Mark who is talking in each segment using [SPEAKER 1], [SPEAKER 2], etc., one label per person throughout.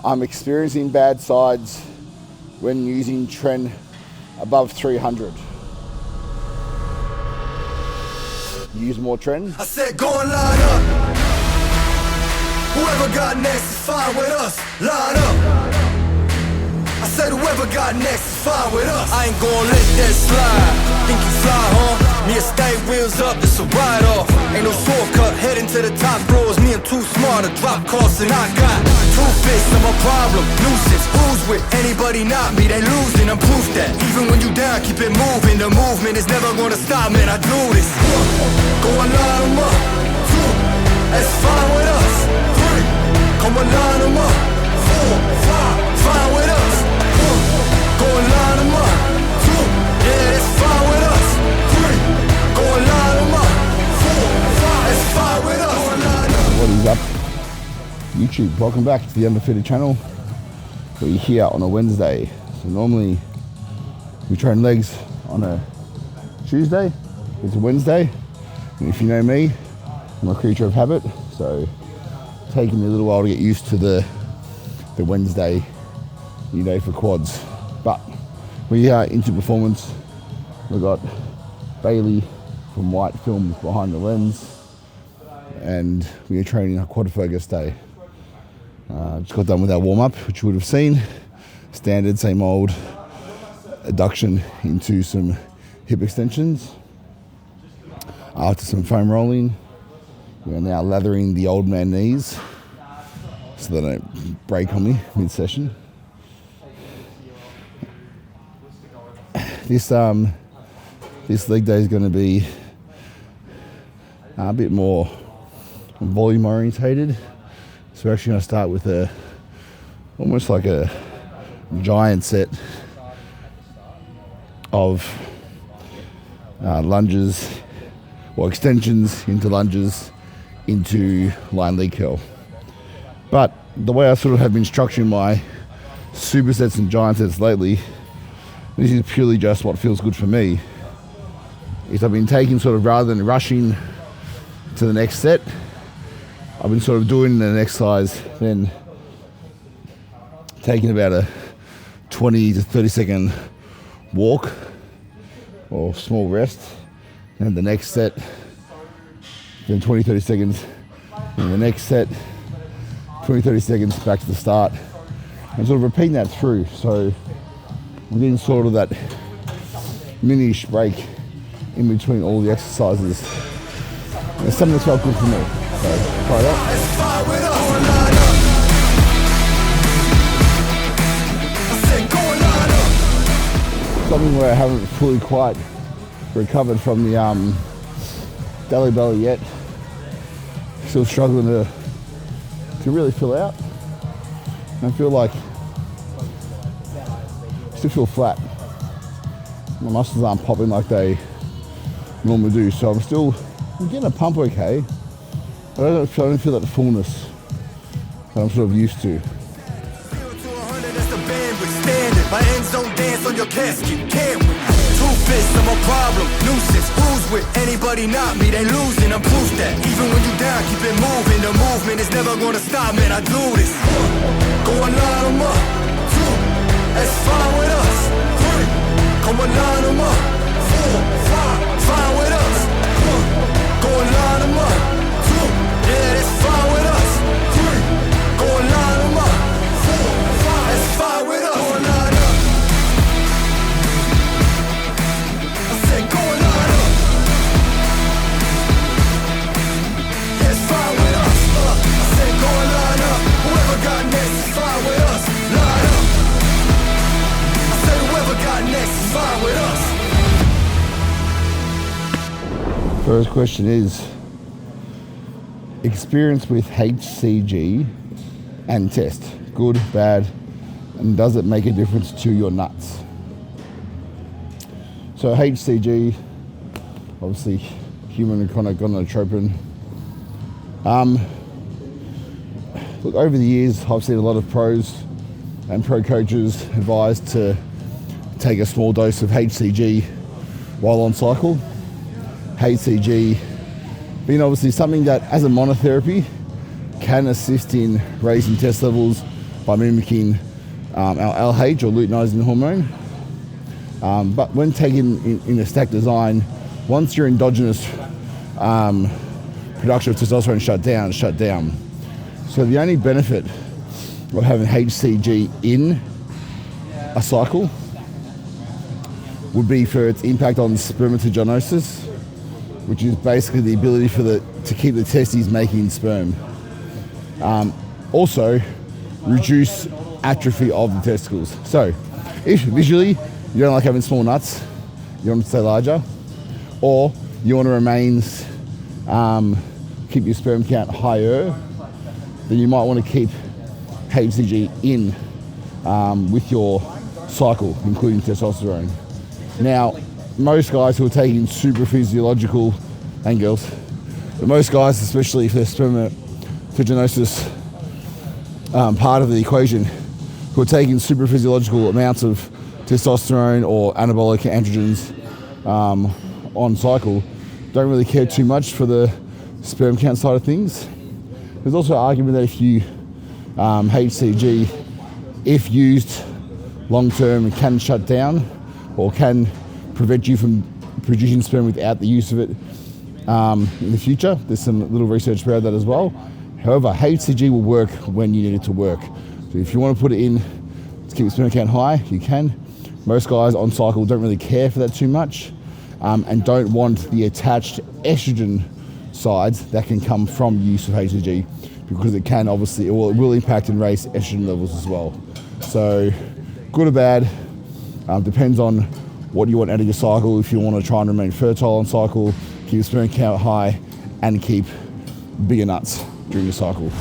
[SPEAKER 1] I'm experiencing bad sides when using TREN above 300. Use more TREN.
[SPEAKER 2] I said go and line up. Whoever got next is fine with us. Line up. I said whoever got next is fine with us. I ain't gonna let that slide. Think you fly, huh? Me and stay wheels up, it's a ride off. Ain't no shortcut, heading to the top floors. Me, I'm too smart to drop costs, and I got two fists, I'm a problem. Nuisance, who's with anybody not me? They losing, I'm proof that. Even when you down, keep it moving. The movement is never gonna stop, man. I do this. Go and line them up. Two, that's fine with us. Three, come and line them up. Four, five, fine with us. Go and line them up. Two, yeah, that's fine with us. Three, go and line them up. Four, five, that's fine with us.
[SPEAKER 1] What is up, YouTube? Welcome back to the Undefeated channel. We're here on a Wednesday. So normally we train legs on a Tuesday. It's a Wednesday. And if you know me, I'm a creature of habit. So it's taken me a little while to get used to the Wednesday, for quads. But we are into performance. We've got Bayley from White Films behind the lens, and we are training a quad focus day. Just got done with our warm-up, which you would have seen. Standard, same old adduction into some hip extensions. After some foam rolling, we are now lathering the old man knees so they don't break on me mid-session. This leg day is going to be a bit more volume orientated. So we're actually going to start with almost like a giant set of lunges or extensions into lunges into line leg curl. But the way I sort of have been structuring my supersets and giant sets lately, this is purely just what feels good for me, is I've been taking sort of, rather than rushing to the next set, I've been sort of doing an exercise, then taking about a 20 to 30 second walk or small rest, and the next set, then 20, 30 seconds, and the next set, 20, 30 seconds back to the start, and sort of repeating that through. So I'm getting sort of that mini-ish break in between all the exercises. And it's something that's felt good for me. So try that. Something where I haven't fully quite recovered from the daily belly yet. Still struggling to really fill out. And I feel like I still feel flat. My muscles aren't popping like they normally do, so I'm getting a pump okay, but I don't feel that fullness that I'm sort of used to.
[SPEAKER 2] My ends don't dance on your casket, can we? Two fists, I'm a problem. Nuisance, who's with anybody not me? They losing, I'm proof that. Even when you down, keep it moving. The movement is never gonna stop, man. I do this. Go and line them up. Two, that's fine with us. Three, come and line them up. Four, five, fine with us. Go and line them up. Two, yeah, that's fine with us. Three, go and line them up. Four, five, that's fine with us. Go and line up. I said go and line up. Yeah, it's fine with us. I said go and line up. Whoever got next is fine with us. Line up. I said whoever got next is fine with us.
[SPEAKER 1] First question is, experience with HCG and test. Good, bad, and does it make a difference to your nuts? So HCG, obviously human gonadotropin. Look, over the years, I've seen a lot of pros and pro coaches advised to take a small dose of HCG while on cycle. HCG being obviously something that as a monotherapy can assist in raising test levels by mimicking our LH or luteinizing hormone. But when taken in a stacked design, once your endogenous production of testosterone is shut down. So the only benefit of having HCG in a cycle would be for its impact on spermatogenesis, which is basically the ability to keep the testes making sperm. Also, reduce atrophy of the testicles. So, if visually you don't like having small nuts, you want them to stay larger, or you want to remain, keep your sperm count higher, then you might want to keep HCG in with your cycle, including testosterone. Now, most guys who are taking super physiological, and girls, but most guys, especially for spermatogenesis part of the equation, who are taking super physiological amounts of testosterone or anabolic androgens on cycle, don't really care too much for the sperm count side of things. There's also an argument that if you HCG, if used long term, can shut down or can prevent you from producing sperm without the use of it in the future. There's some little research about that as well. However, HCG will work when you need it to work. So if you want to put it in to keep the sperm count high, you can. Most guys on cycle don't really care for that too much and don't want the attached estrogen sides that can come from use of HCG, because it can obviously, it will impact and raise estrogen levels as well. So good or bad, depends on what you want out of your cycle. If you want to try and remain fertile on cycle, keep your sperm count high, and keep bigger nuts during your cycle.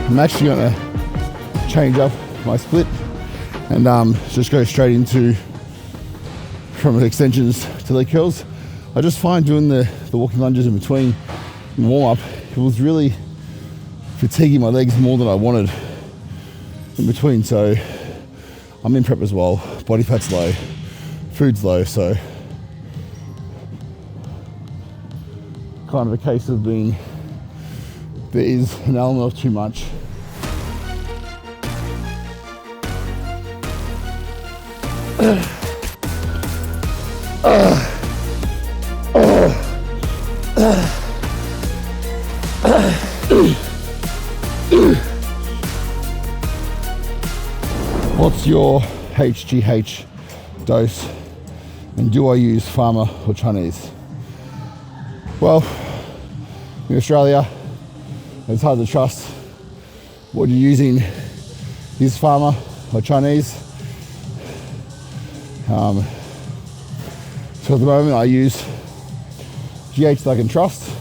[SPEAKER 1] I'm actually going to change up my split and just go straight into from extensions to leg curls. I just find doing the walking lunges in between warm up, it was really fatiguing my legs more than I wanted in between. So I'm in prep as well. Body fat's low, food's low, so kind of a case of being, there is an element of too much. What's your HGH dose, and do I use Pharma or Chinese? Well, in Australia, it's hard to trust what you're using is Pharma or Chinese. So at the moment I use GH that I can trust,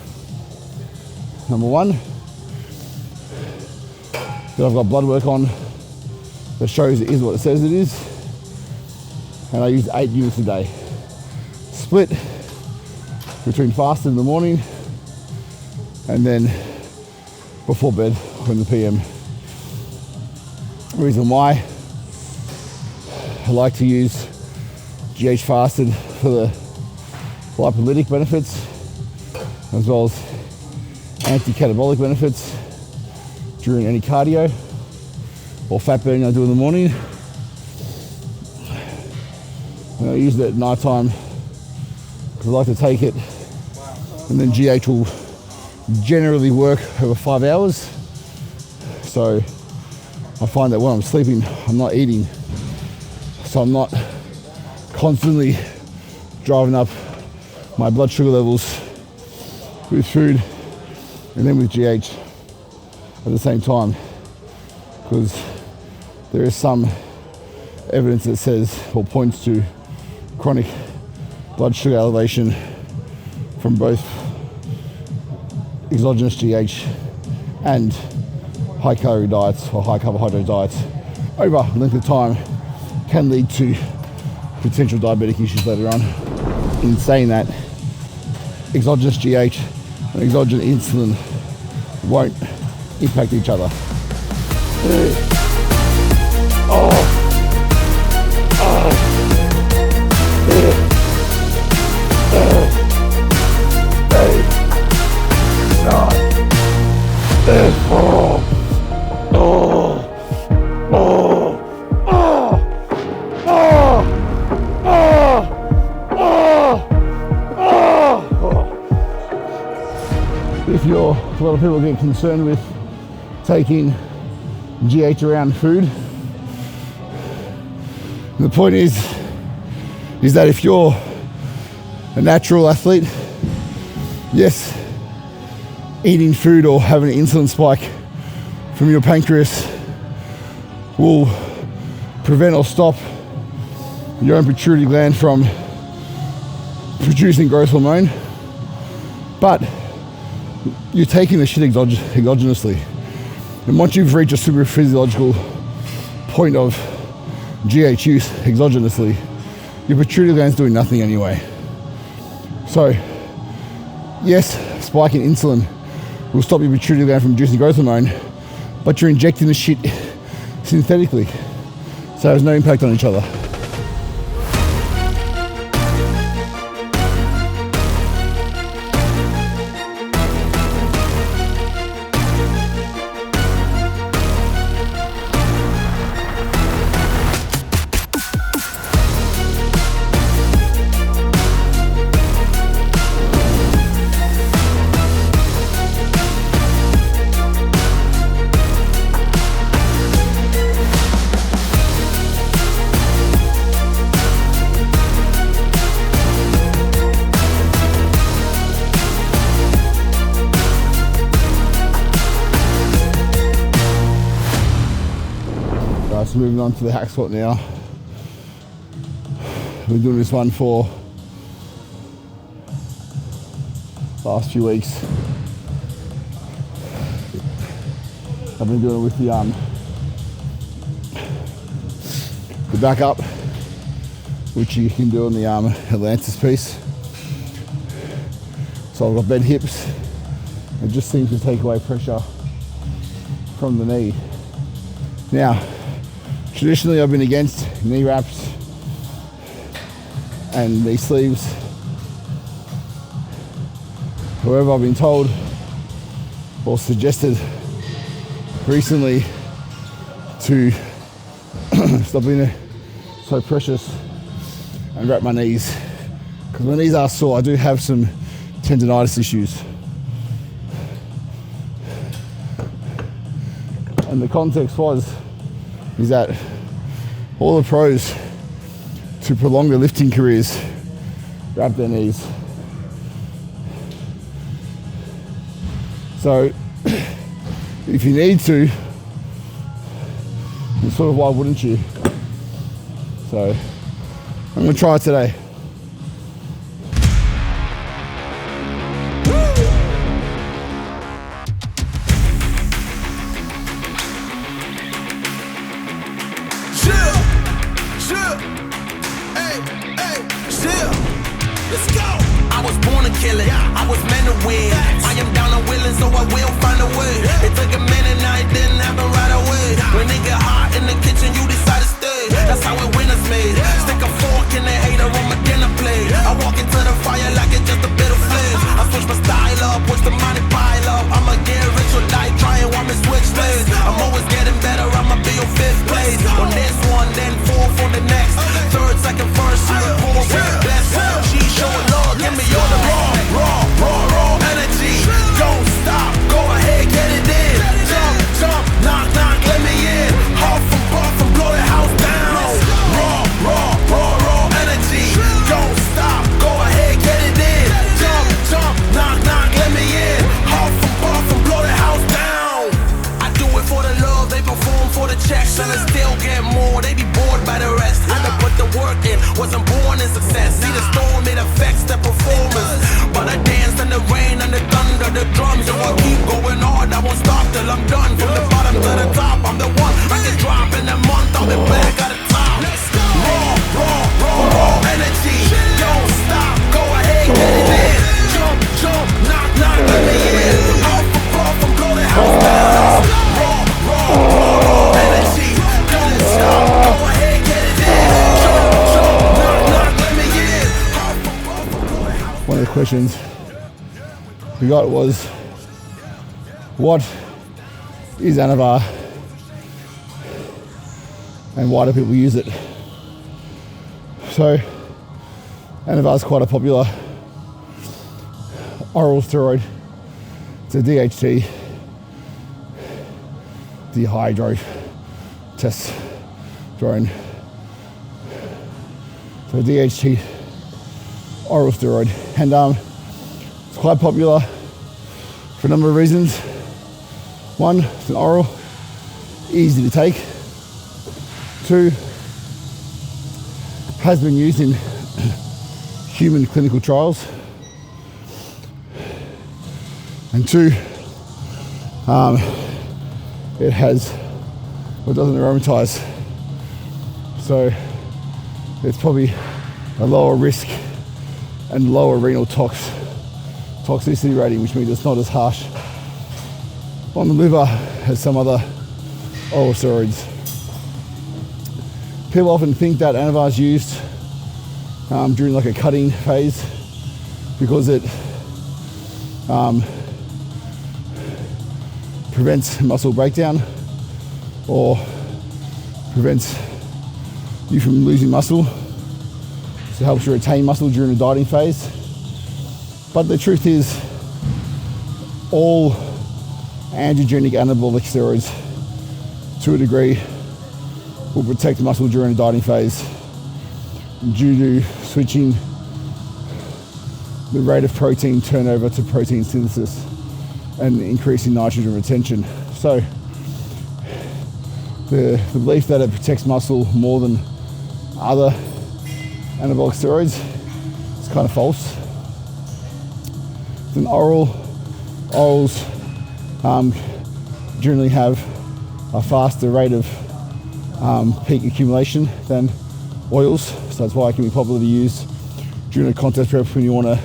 [SPEAKER 1] number one. Then I've got blood work on that shows it is what it says it is. And I use 8 units a day. Split between fasting in the morning and then before bed in the PM. The reason why I like to use GH fasted for the lipolytic benefits as well as anti-catabolic benefits during any cardio or fat burning I do in the morning. And I use it at night time because I like to take it, and then GH will generally work over 5 hours. So I find that when I'm sleeping, I'm not eating, so I'm not constantly driving up my blood sugar levels with food and then with GH at the same time, because there is some evidence that says or points to chronic blood sugar elevation from both exogenous GH and high calorie diets or high carbohydrate diets over a length of time can lead to potential diabetic issues later on. In saying that, exogenous GH and exogenous insulin won't impact each other. If a lot of people get concerned with taking GH around food, the point is that if you're a natural athlete, yes, eating food or having an insulin spike from your pancreas will prevent or stop your own pituitary gland from producing growth hormone, but you're taking the shit exogenously. And once you've reached a super physiological point of GH use exogenously, your pituitary gland's doing nothing anyway. So, yes, spiking insulin will stop your pituitary gland from producing growth hormone, but you're injecting the shit synthetically. So there's no impact on each other. So moving on to the hack squat now. We've been doing this one for the last few weeks. I've been doing it with the back up, which you can do on the Atlantis piece. So I've got bent hips. It just seems to take away pressure from the knee. Now, traditionally I've been against knee wraps and knee sleeves. However, I've been told or suggested recently to stop being so precious and wrap my knees, because my knees are sore. I do have some tendonitis issues. And the context is that all the pros to prolong their lifting careers wrap their knees. So if you need to, then sort of why wouldn't you? So I'm going to try it today.
[SPEAKER 2] Let's go. I was born to kill it. I was meant to win. I am down and willing, so I will find a way. It took a minute, now it didn't happen right away. When it get hot in the kitchen, you decide to stay. That's how it winners made. Stick a fork in the hater on my dinner plate. I walk into the fire like it's just a bit of flames. I switch my style up, watch the money pile up. I'ma get rich or die trying, want me switch lanes. I'm always getting better, I'ma be your fifth place. On this one, then fourth on the next. Third, second, first, third, fourth, with the best. She showing love, give me all the raw energy. Don't stop, go ahead, get it in. Jump, knock, let me in. Huff and puff and blow the house down. Raw energy. Don't stop, go ahead, get it in. Jump, knock, let me in. Huff and puff and blow the house down. I do it for the love, they perform for the checks, and I still get more. They be bored by the rest. I done put the work in, wasn't born in success. See the storm, it affects the performance. But I dance in the rain and the thunder, the drums. So I keep going hard, I won't stop till I'm done. From the bottom to the top, I'm the one. I can drop in a month, I'll be back at the top. Raw energy. Don't stop, go ahead, get it in. Jump, knock, let me in. Off and puff and blow the house down. Raw
[SPEAKER 1] questions we got was, what is Anavar and why do people use it? So Anavar is quite a popular oral steroid. It's a DHT, dehydrotestosterone. So DHT oral steroid, and it's quite popular for a number of reasons. One, it's an oral, easy to take. Two, has been used in human clinical trials. And two, it has, well, it doesn't aromatize, so it's probably a lower risk and lower renal toxicity rating, which means it's not as harsh on the liver as some other oral steroids. People often think that Anavar is used during like a cutting phase because it prevents muscle breakdown or prevents you from losing muscle. So it helps you retain muscle during the dieting phase. But the truth is, all androgenic anabolic steroids, to a degree, will protect muscle during the dieting phase due to switching the rate of protein turnover to protein synthesis and increasing nitrogen retention. So the belief that it protects muscle more than other anabolic steroids is kind of false. Then orals generally have a faster rate of peak accumulation than oils, so that's why it can be popularly used during a contest prep when you want to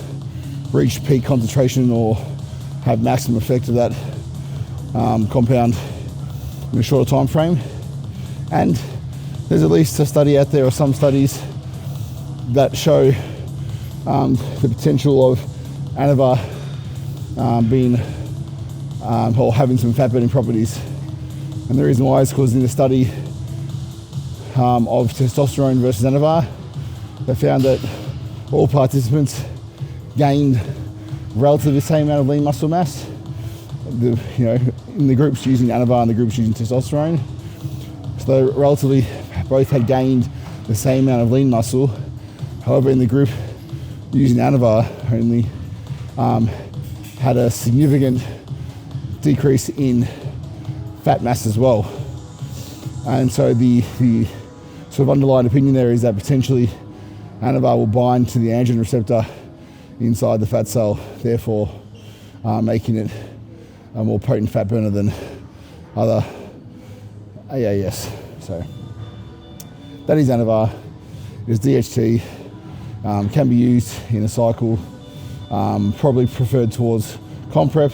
[SPEAKER 1] reach peak concentration or have maximum effect of that compound in a shorter time frame. And there's at least a study out there, or some studies, that show the potential of Anavar being or having some fat burning properties. And the reason why is because in the study of testosterone versus Anavar, they found that all participants gained relatively the same amount of lean muscle mass. In the groups using Anavar and the groups using testosterone, so they relatively both had gained the same amount of lean muscle. However, in the group using Anavar, only had a significant decrease in fat mass as well. And so the sort of underlying opinion there is that potentially Anavar will bind to the androgen receptor inside the fat cell, therefore making it a more potent fat burner than other AAS. So that is Anavar. It is DHT, can be used in a cycle, probably preferred towards comp prep.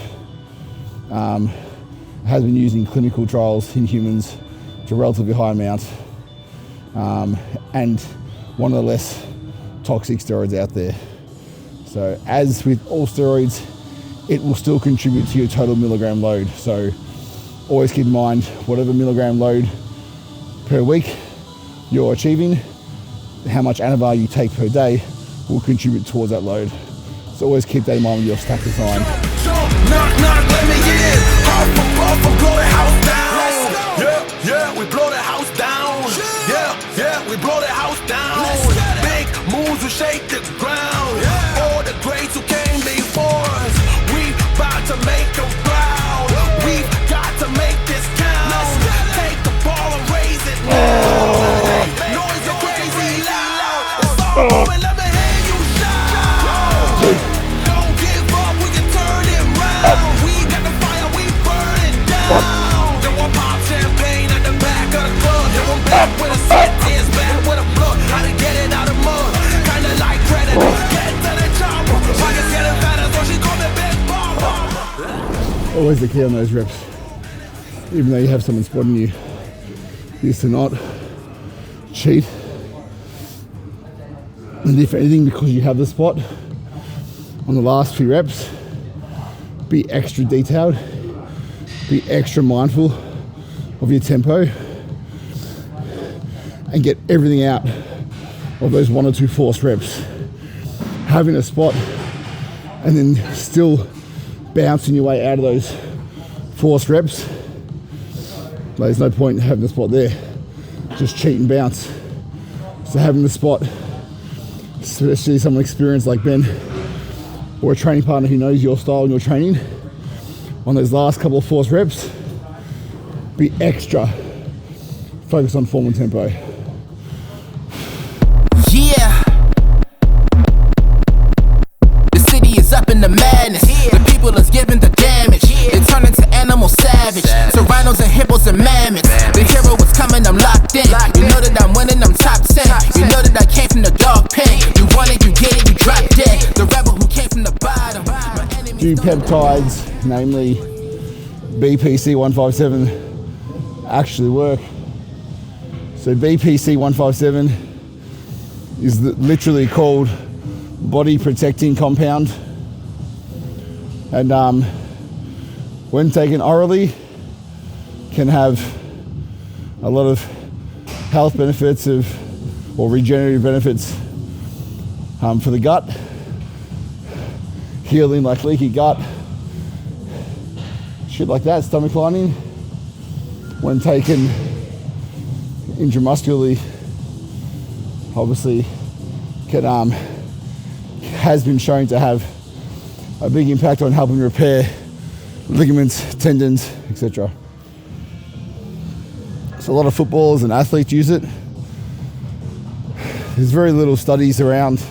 [SPEAKER 1] Has been used in clinical trials in humans to a relatively high amount, and one of the less toxic steroids out there. So as with all steroids, it will still contribute to your total milligram load. So always keep in mind, whatever milligram load per week you're achieving, how much Anavar you take per day will contribute towards that load. So always keep that in mind with your stack design.
[SPEAKER 2] Knock, knock, let me in. Half a buff, blow the house down. Yeah, we blow the house down. Yeah, we blow the house down. Big moves will shake the ground. All the greats who came before us, we about to make them proud. We've got to make this count. Take the ball and raise it now. Noise is crazy loud. It's all over, let me hear you shout. Don't give up, we can turn it round. We got the fire, we burn it down. Then we'll pop champagne at the back of the club. Then we'll back with a set, tears back with a blood. How to get it out of mud, kinda like credit. Get to the chopper, pockets getting fatter, so she call me Big Papa.
[SPEAKER 1] Always the key on those reps, even though you have someone spotting you, is to not cheat. And if anything, because you have the spot, on the last few reps, be extra detailed, be extra mindful of your tempo, and get everything out of those 1 or 2 forced reps. Having a spot and then still bouncing your way out of those forced reps, there's no point in having the spot there. Just cheat and bounce. So having the spot, especially someone experienced like Ben, or a training partner who knows your style and your training, on those last couple of forced reps, be extra focused on form and tempo.
[SPEAKER 3] Yeah. The city is up in the madness. The people is giving the damage. They turn into animal savage. So rhinos and hippos and mammoths. The hero is coming, I'm locked in. You know that I'm winning, I'm top 10. You know that I came from the dog pen. You want it, you get it, you drop dead. The rebel who came from the bottom.
[SPEAKER 1] Do peptides, namely BPC 157, actually work? So BPC 157 is literally called body protecting compound, and when taken orally can have a lot of health benefits or regenerative benefits for the gut, healing like leaky gut, shit like that, stomach lining. When taken intramuscularly, obviously has been shown to have a big impact on helping repair ligaments, tendons, etc. So a lot of footballers and athletes use it. There's very little studies around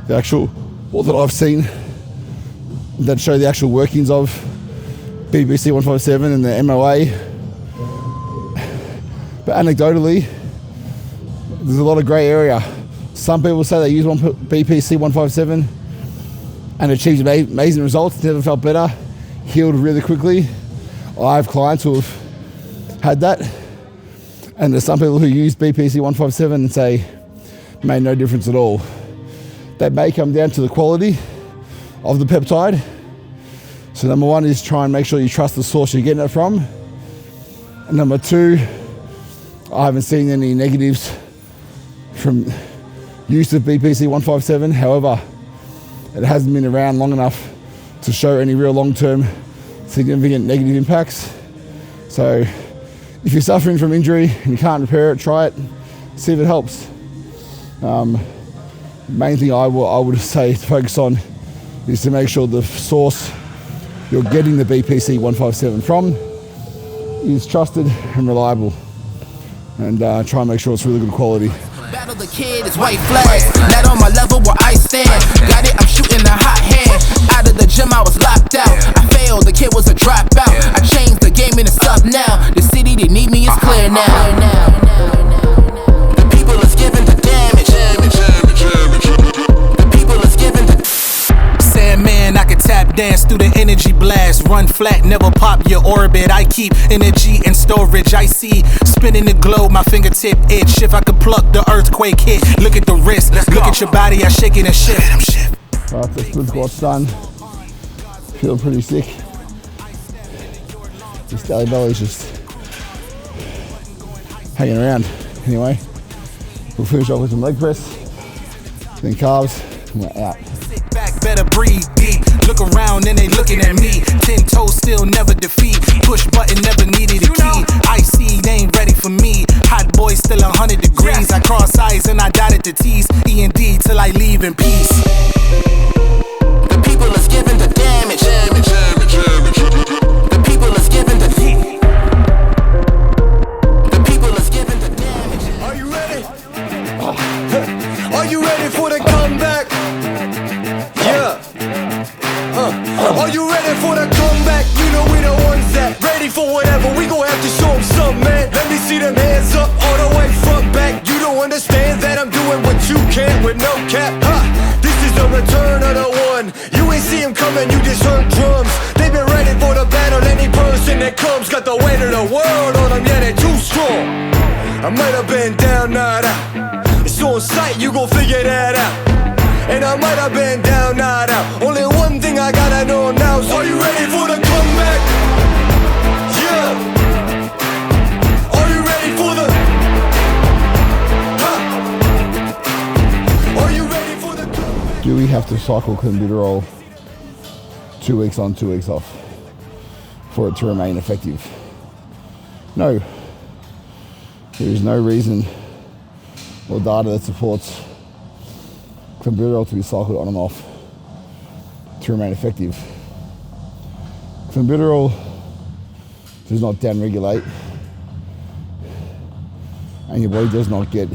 [SPEAKER 1] the actual, or that I've seen, that show the actual workings of BBC 157 and the MOA. But anecdotally, there's a lot of grey area. Some people say they use BPC 157 and achieved amazing results, never felt better, healed really quickly. I have clients who have had that, and there's some people who use BPC 157 and say made no difference at all. That may come down to the quality of the peptide. So number one is try and make sure you trust the source you're getting it from. And number two, I haven't seen any negatives from use of BPC 157. However, it hasn't been around long enough to show any real long-term significant negative impacts. So if you're suffering from injury and you can't repair it, try it, see if it helps. Main thing I would say to focus on is to make sure the source you're getting the BPC 157 from is trusted and reliable, and try and make sure it's really good quality.
[SPEAKER 3] Battle the kid is white flags, not on my level where I stand. Got it, I'm shooting a hot hand. Out of the gym, I was locked out. I failed, the kid was a dropout. I changed the game and it's up now. The city, they need me, it's clear now. The people is giving the damage. The people is giving the Sandman, I can tap dance through the energy blast. Run flat, never pop your orbit. I keep energy and storage. I see spinning the globe, my fingertip itch. If I could pluck the earthquake hit. Look at the wrist, look at your body, I shake it and shift.
[SPEAKER 1] Right, the split squat's done. Feeling pretty sick. This daily belly's just hanging around. Anyway, we'll finish off with some leg press, then calves, and we're out.
[SPEAKER 3] Sit back, better breathe deep. Look around and they looking at me. 10 toes still never defeat. Push button never needed a key. I see they ain't ready for me. Hot boy still 100 degrees. I cross eyes and I dotted the T's. E&D till I leave in peace. The people is giving the damage. The people is giving the people is giving the damage.
[SPEAKER 2] Are you ready? Are you ready for the comeback? Yeah. Are you ready for the comeback? You know we the ones that ready for whatever. We gon' have to show them something, man. Let me see them hands up all the way front back. You don't understand that I'm doing what you can with no cap. This is the return of the one. You ain't see him coming, you just heard drums. They've been ready for the battle. Any person that comes got the weight of the world on them. Yeah, they too strong. I might have been down, not out. It's on sight, you gon' figure that out. And I might have been down, not out. Only one thing I gotta know now is, are you ready for the comeback? Yeah. Are you ready for the Are you ready for the comeback?
[SPEAKER 1] Do we have to cycle clenbuterol 2 weeks on, 2 weeks off for it to remain effective? No. There is no reason or data that supports clenbuterol to be cycled on and off to remain effective. Clenbuterol does not downregulate, and your body does not get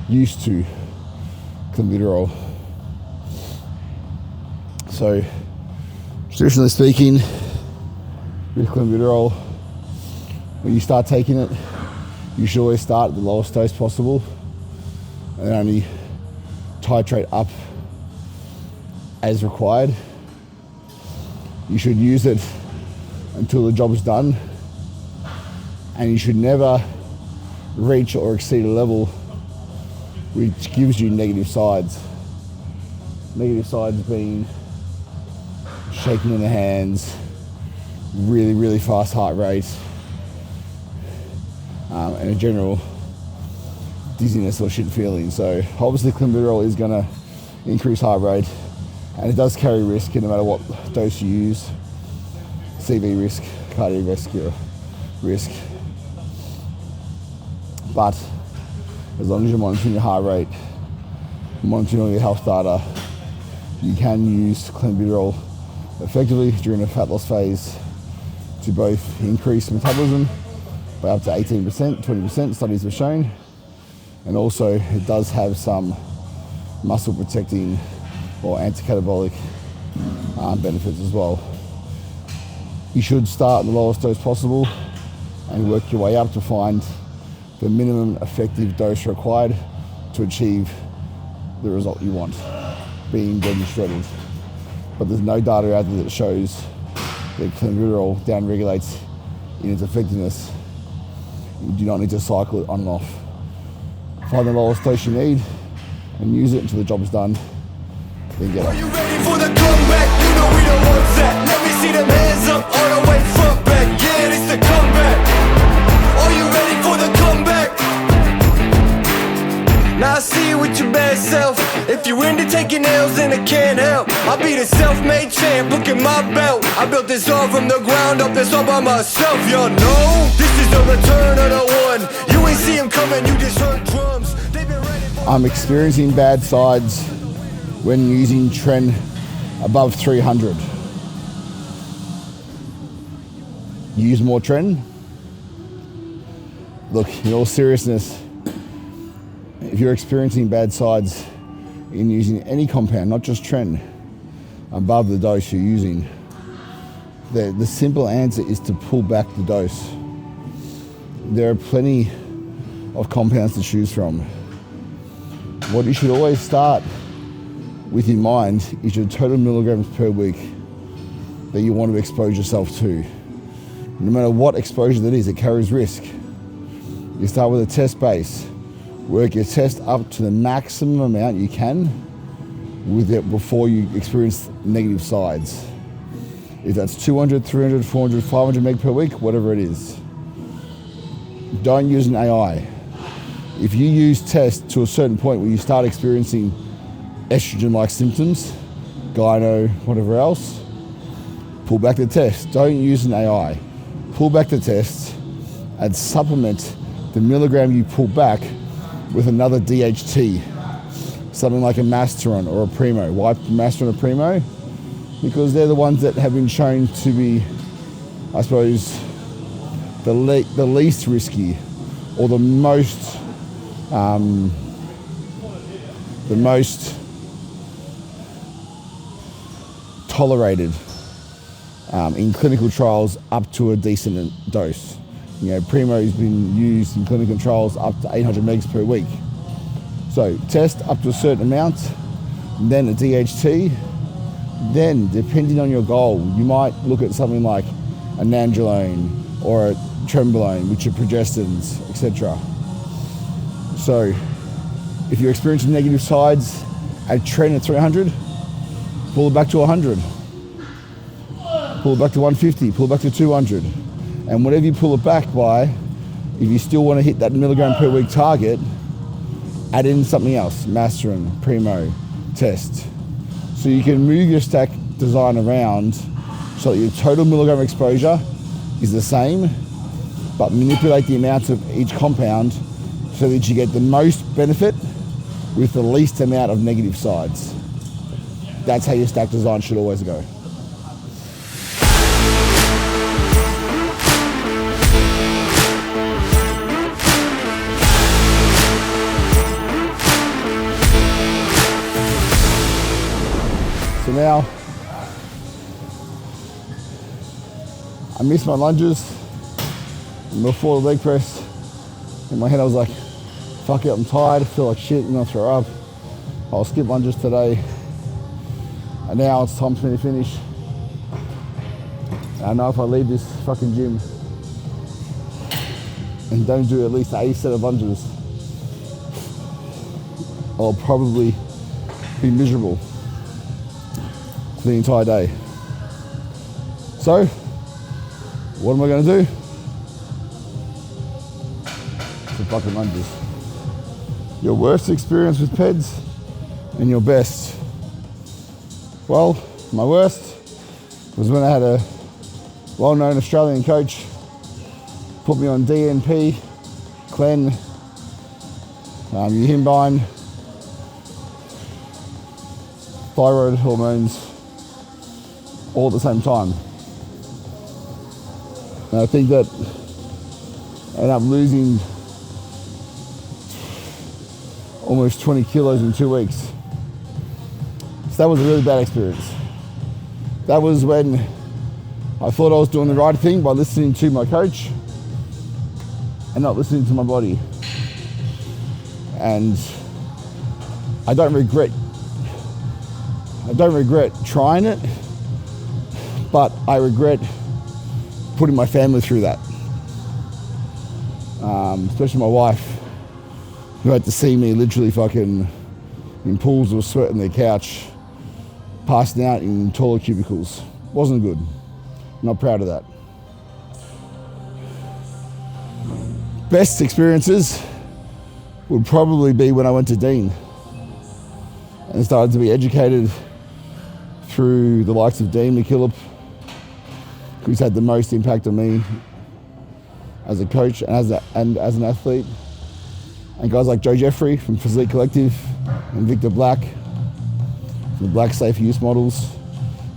[SPEAKER 1] used to clenbuterol. So, traditionally speaking, with clenbuterol, when you start taking it, you should always start at the lowest dose possible and only titrate up as required. You should use it until the job is done, and you should never reach or exceed a level which gives you negative sides. Negative sides being shaking in the hands, really, really fast heart rate, and a general dizziness or shit feeling. So obviously clenbuterol is going to increase heart rate, and it does carry risk no matter what dose you use. CV risk, cardiovascular risk. But as long as you're monitoring your heart rate, monitoring all your health data, you can use clenbuterol effectively during a fat loss phase to both increase metabolism by up to 18%, 20%, studies have shown, and also it does have some muscle protecting or anti-catabolic benefits as well. You should start at the lowest dose possible and work your way up to find the minimum effective dose required to achieve the result you want being demonstrated. But there's no data out there that shows that clenbuterol downregulates in its effectiveness. You do not need to cycle it on and off. Find the lowest dose you need and use it until the job is done, then get
[SPEAKER 2] Are
[SPEAKER 1] it.
[SPEAKER 2] you ready for the comeback? You know we the ones that. Let me see them hands up all the way front back. Yeah, it's the comeback. Are you ready for the comeback? Now I see you with your bad self. If you into taking L's, then I can't help. I'll be the self-made champ, look at my belt. I built this all from the ground up, this all by myself. Y'all know this is the return of the one. You ain't see him coming, you just heard drums. They've been ready for
[SPEAKER 1] I'm experiencing bad sides when using TREN above 300. Use more TREN? Look, in all seriousness, if you're experiencing bad sides in using any compound, not just TREN, above the dose you're using, the simple answer is to pull back the dose. There are plenty of compounds to choose from. What you should always start with in mind is your total milligrams per week that you want to expose yourself to. No matter what exposure that is, it carries risk. You start with a test base. Work your test up to the maximum amount you can with it before you experience negative sides. If that's 200, 300, 400, 500 meg per week, whatever it is. Don't use an AI. If you use test to a certain point where you start experiencing estrogen-like symptoms, gyno, whatever else, pull back the test. Don't use an AI. Pull back the test and supplement the milligram you pull back with another DHT, something like a Masteron or a Primo. Why Masteron or Primo? Because they're the ones that have been shown to be, I suppose, the least risky or the most tolerated in clinical trials up to a decent dose. You know, Primo has been used in clinical trials up to 800 megs per week. So test up to a certain amount, then a DHT, then depending on your goal, you might look at something like a nandrolone or a trenbolone, which are progestins, etc. So if you're experiencing negative sides at TREN at 300, pull it back to 100, pull it back to 150, pull it back to 200. And whatever you pull it back by, if you still want to hit that milligram per week target, add in something else, Masterin, Primo, Test. So you can move your stack design around so that your total milligram exposure is the same, but manipulate the amounts of each compound so that you get the most benefit with the least amount of negative sides. That's how your stack design should always go. So now, I missed my lunges. And before the leg press, in my head I was like, fuck it, I'm tired, I feel like shit, I'm gonna throw up. I'll skip lunges today. And now it's time for me to finish. And I know if I leave this fucking gym and don't do at least 80 set of lunges, I'll probably be miserable for the entire day. So, what am I gonna do? Some fucking lunges. Your worst experience with PEDs and your best. Well, my worst was when I had a well-known Australian coach put me on DNP, TREN, Euhimbine, thyroid hormones, all at the same time. And I think that I ended up losing almost 20 kilos in 2 weeks. So that was a really bad experience. That was when I thought I was doing the right thing by listening to my coach and not listening to my body. And I don't regret trying it, but I regret putting my family through that. Especially my wife, who had to see me literally fucking in pools of sweat on their couch, passing out in taller cubicles. Wasn't good. Not proud of that. Best experiences would probably be when I went to Dean and started to be educated through the likes of Dean McKillop, who's had the most impact on me as a coach and as an athlete. And guys like Joe Jeffrey from Physique Collective and Victor Black from the Black Safe Use Models.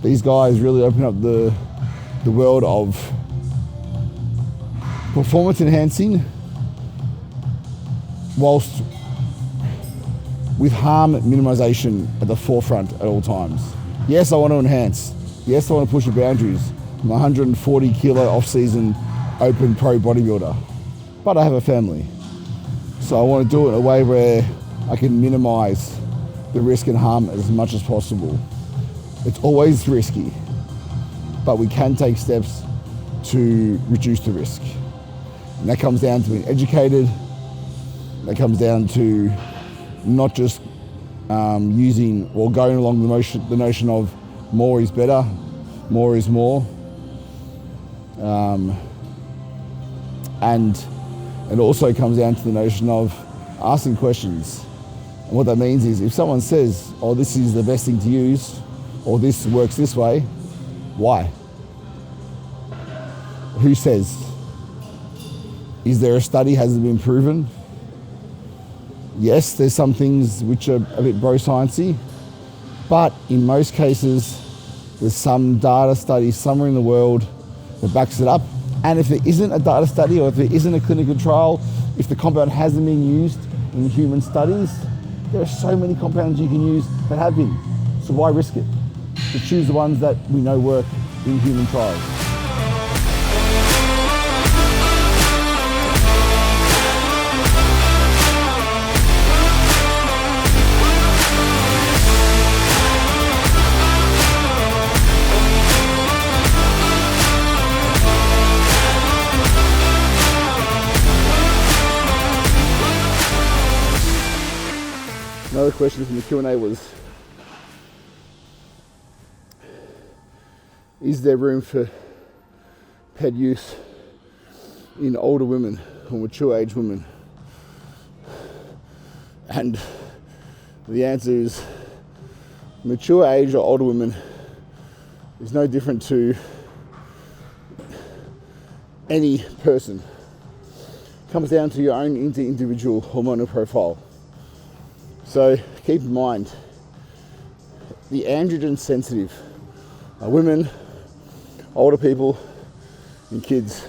[SPEAKER 1] These guys really open up the world of performance enhancing whilst with harm minimization at the forefront at all times. Yes, I want to enhance. Yes, I want to push the boundaries. I'm a 140 kilo off-season open pro bodybuilder, but I have a family. So I want to do it in a way where I can minimize the risk and harm as much as possible. It's always risky, but we can take steps to reduce the risk. And that comes down to being educated. That comes down to not just using or going along the notion of more is better, more is more. And it also comes down to the notion of asking questions. And what that means is if someone says, oh, this is the best thing to use, or this works this way, why? Who says? Is there a study? Has it been proven? Yes, there's some things which are a bit bro-sciencey, but in most cases, there's some data study somewhere in the world that backs it up. And if there isn't a data study or if there isn't a clinical trial, if the compound hasn't been used in human studies, there are so many compounds you can use that have been. So why risk it? To choose the ones that we know work in human trials. Another question from the Q&A was, is there room for PED use in older women or mature age women? And the answer is mature age or older women is no different to any person. It comes down to your own individual hormonal profile. So keep in mind, the androgen sensitive are women, older people, and kids.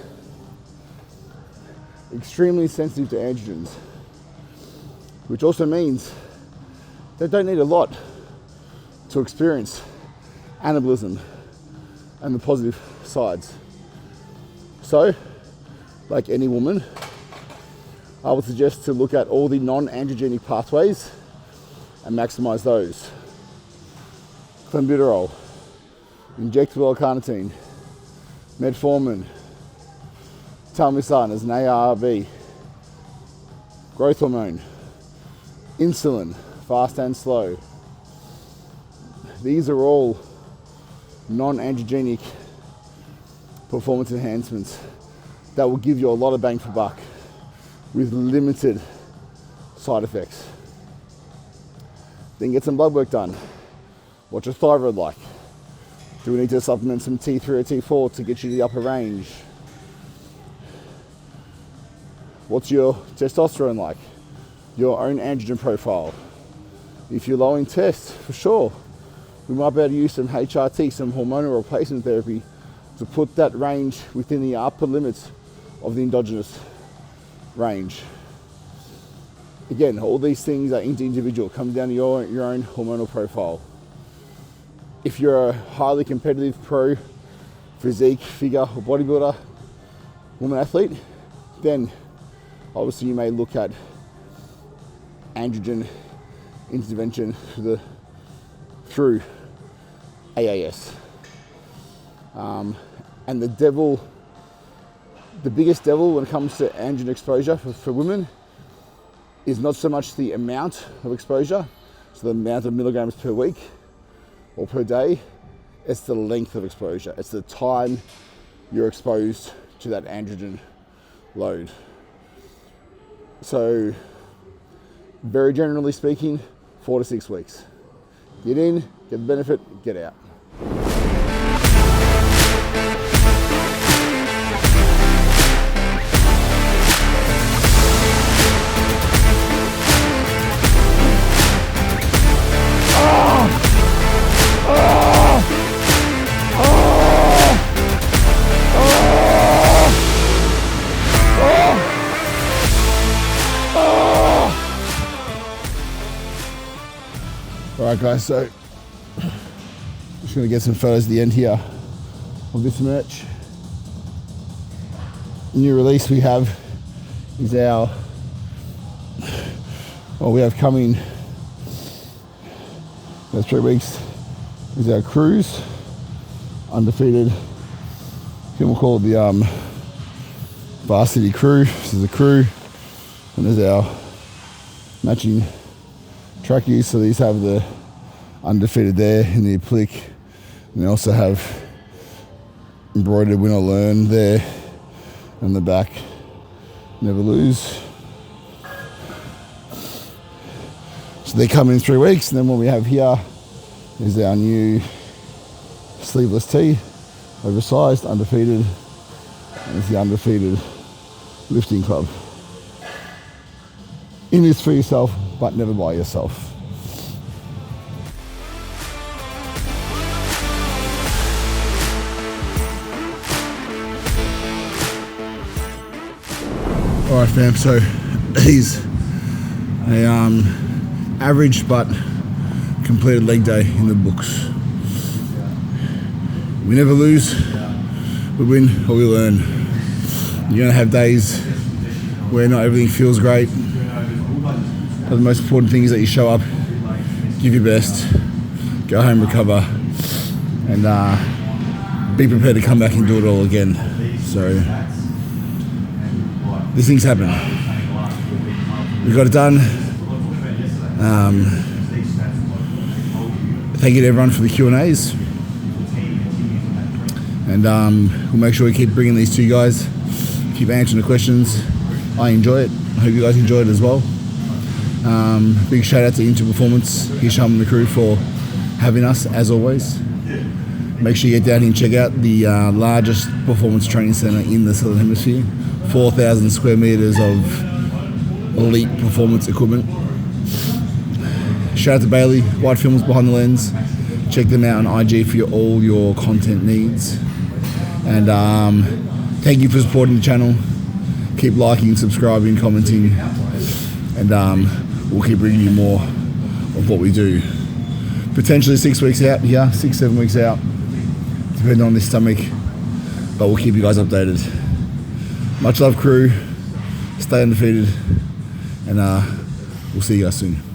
[SPEAKER 1] Extremely sensitive to androgens, which also means they don't need a lot to experience anabolism and the positive sides. So, like any woman, I would suggest to look at all the non-androgenic pathways and maximize those. Clenbuterol, injectable L-carnitine, metformin, telmisartan as an ARB, growth hormone, insulin, fast and slow. These are all non-androgenic performance enhancements that will give you a lot of bang for buck with limited side effects. Then get some blood work done. What's your thyroid like? Do we need to supplement some T3 or T4 to get you to the upper range? What's your testosterone like? Your own androgen profile. If you're low in test, for sure, we might be able to use some HRT, some hormonal replacement therapy, to put that range within the upper limits of the endogenous range. Again, all these things are individual, comes down to your own hormonal profile. If you're a highly competitive pro, physique, figure, or bodybuilder, woman athlete, then obviously you may look at androgen intervention through AAS. And the biggest devil when it comes to androgen exposure for women is not so much the amount of exposure, so the amount of milligrams per week or per day, it's the length of exposure. It's the time you're exposed to that androgen load. So, very generally speaking, 4 to 6 weeks. Get in, get the benefit, get out. Alright guys, so just going to get some photos at the end here of this merch. New release we have is we have coming in 3 weeks is our cruise, undefeated. We'll call it the varsity crew. This is the crew, and there's our matching trackies. So these have the undefeated there in the applique, and they also have embroidered win or learn there on the back, never lose. So they come in 3 weeks, and then what we have here is our new sleeveless tee, oversized, undefeated, and it's the undefeated lifting club. In this for yourself, but never by yourself. Alright fam, so he's a average but completed leg day in the books. We never lose, we win or we learn. You're going to have days where not everything feels great, but the most important thing is that you show up, give your best, go home, recover, and be prepared to come back and do it all again. So these things happen. We got it done. Thank you to everyone for the Q&As. And we'll make sure we keep bringing these to you guys. Keep answering the questions. I enjoy it. I hope you guys enjoy it as well. Big shout out to Into Performance, Hisham and the crew for having us as always. Make sure you get down here and check out the largest performance training center in the Southern Hemisphere. 4,000 square meters of elite performance equipment. Shout out to Bayley, White Films Behind the Lens. Check them out on IG for all your content needs. And thank you for supporting the channel. Keep liking, subscribing, commenting, and we'll keep bringing you more of what we do. Potentially 6 weeks out, 6-7 weeks out, depending on this stomach, but we'll keep you guys updated. Much love, crew. Stay undefeated, and we'll see you guys soon.